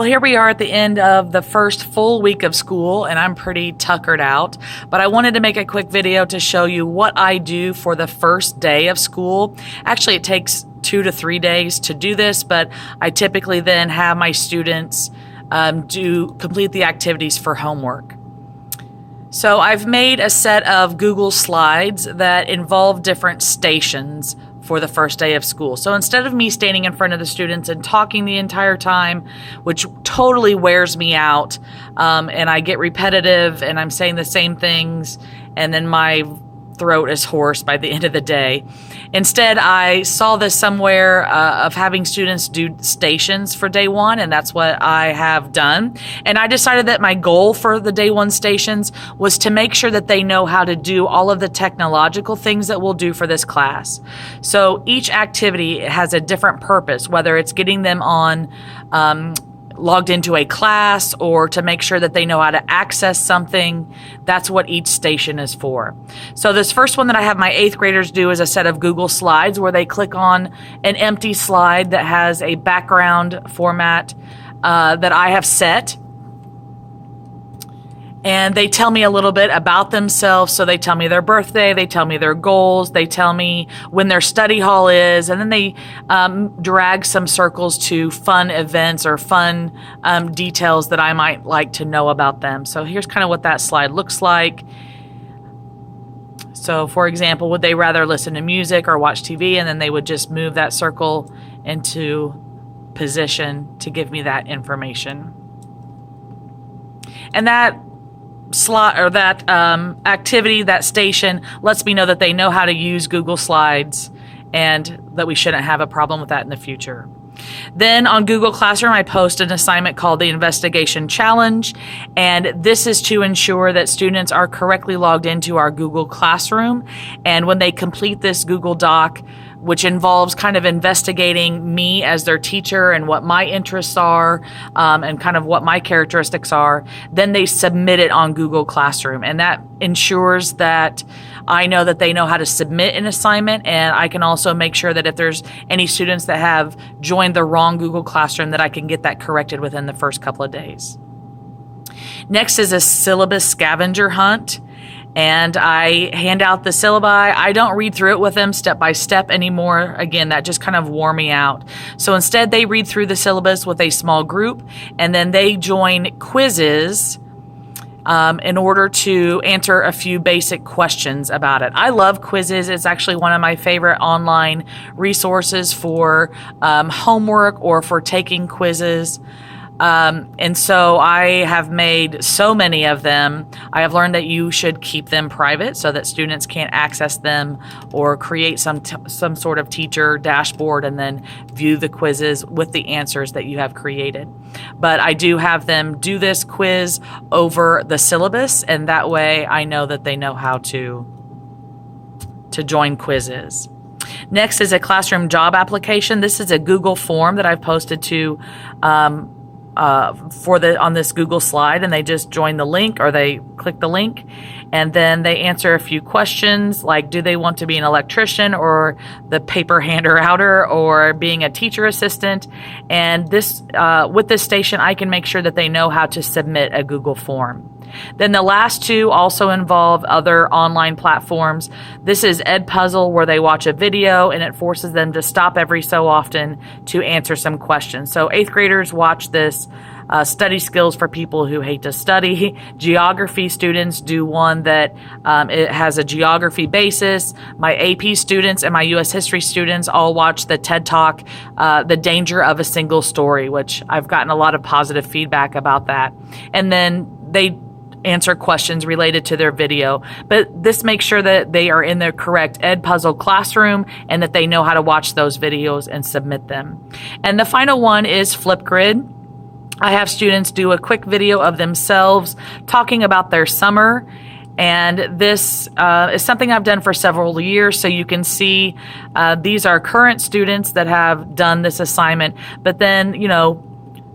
Well, here we are at the end of the first full week of school, and I'm pretty tuckered out. But I wanted to make a quick video to show you what I do for the first day of school. Actually, it takes 2 to 3 days to do this, but I typically then have my students complete the activities for homework. So I've made a set of Google Slides that involve different stations for the first day of school. So instead of me standing in front of the students and talking the entire time, which totally wears me out, and I get repetitive and I'm saying the same things, and then my throat is hoarse by the end of the day. Instead, I saw this somewhere of having students do stations for day one, and that's what I have done. And I decided that my goal for the day one stations was to make sure that they know how to do all of the technological things that we'll do for this class. So each activity has a different purpose, whether it's getting them on logged into a class or to make sure that they know how to access something. That's what each station is for. So this first one that I have my 8th graders do is a set of Google Slides where they click on an empty slide that has a background format that I have set. And they tell me a little bit about themselves. So they tell me their birthday, they tell me their goals, they tell me when their study hall is, and then they drag some circles to fun events or fun details that I might like to know about them. So here's kind of what that slide looks like. So for example, would they rather listen to music or watch TV? And then they would just move that circle into position to give me that information. And that slot or that activity, that station, lets me know that they know how to use Google Slides and that we shouldn't have a problem with that in the future. Then on Google Classroom, I post an assignment called the Investigation Challenge, and this is to ensure that students are correctly logged into our Google Classroom. And when they complete this Google Doc, which involves kind of investigating me as their teacher and what my interests are and kind of what my characteristics are, then they submit it on Google Classroom. And that ensures that I know that they know how to submit an assignment, and I can also make sure that if there's any students that have joined the wrong Google Classroom, that I can get that corrected within the first couple of days. Next is a syllabus scavenger hunt. And I hand out the syllabi. I don't read through it with them step by step anymore. Again, that just kind of wore me out. So instead, they read through the syllabus with a small group, and then they join quizzes in order to answer a few basic questions about it. I love quizzes. It's actually one of my favorite online resources for homework or for taking quizzes. And so I have made so many of them. I have learned that you should keep them private so that students can't access them or create some sort of teacher dashboard and then view the quizzes with the answers that you have created. But I do have them do this quiz over the syllabus, and that way I know that they know how to join quizzes. Next is a classroom job application. This is a Google form that I've posted to on this Google slide, and they just join the link or they click the link, and then they answer a few questions like, do they want to be an electrician or the paper hander outer or being a teacher assistant? And this with this station, I can make sure that they know how to submit a Google form. Then the last two also involve other online platforms. This is Edpuzzle, where they watch a video and it forces them to stop every so often to answer some questions. So 8th graders watch this. Study skills for people who hate to study. Geography students do one that it has a geography basis. My AP students and my U.S. history students all watch the TED Talk, The Danger of a Single Story, which I've gotten a lot of positive feedback about that. And then they answer questions related to their video. But this makes sure that they are in the correct Edpuzzle classroom and that they know how to watch those videos and submit them. And the final one is Flipgrid. I have students do a quick video of themselves talking about their summer. And this is something I've done for several years. So you can see these are current students that have done this assignment. But then,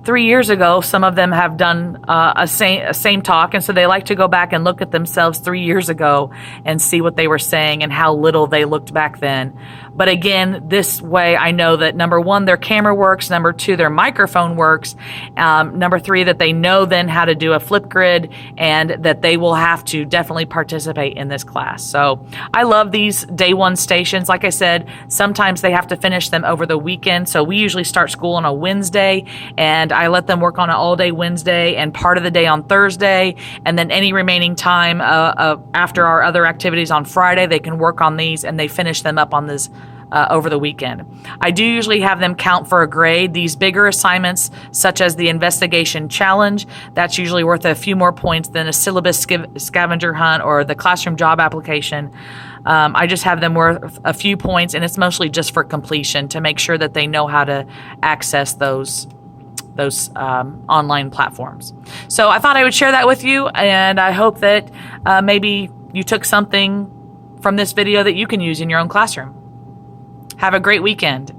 3 years ago, some of them have done a same talk, and so they like to go back and look at themselves 3 years ago and see what they were saying and how little they looked back then. But again, this way I know that number one, their camera works. Number two, their microphone works. Number three, that they know then how to do a Flipgrid, and that they will have to definitely participate in this class. So I love these day one stations. Like I said, sometimes they have to finish them over the weekend. So we usually start school on a Wednesday, and I let them work on an all day Wednesday and part of the day on Thursday. And then any remaining time after our other activities on Friday, they can work on these, and they finish them up on this over the weekend. I do usually have them count for a grade. These bigger assignments, such as the investigation challenge, that's usually worth a few more points than a syllabus scavenger hunt or the classroom job application. I just have them worth a few points, and it's mostly just for completion to make sure that they know how to access those online platforms. So I thought I would share that with you, and I hope that maybe you took something from this video that you can use in your own classroom. Have a great weekend.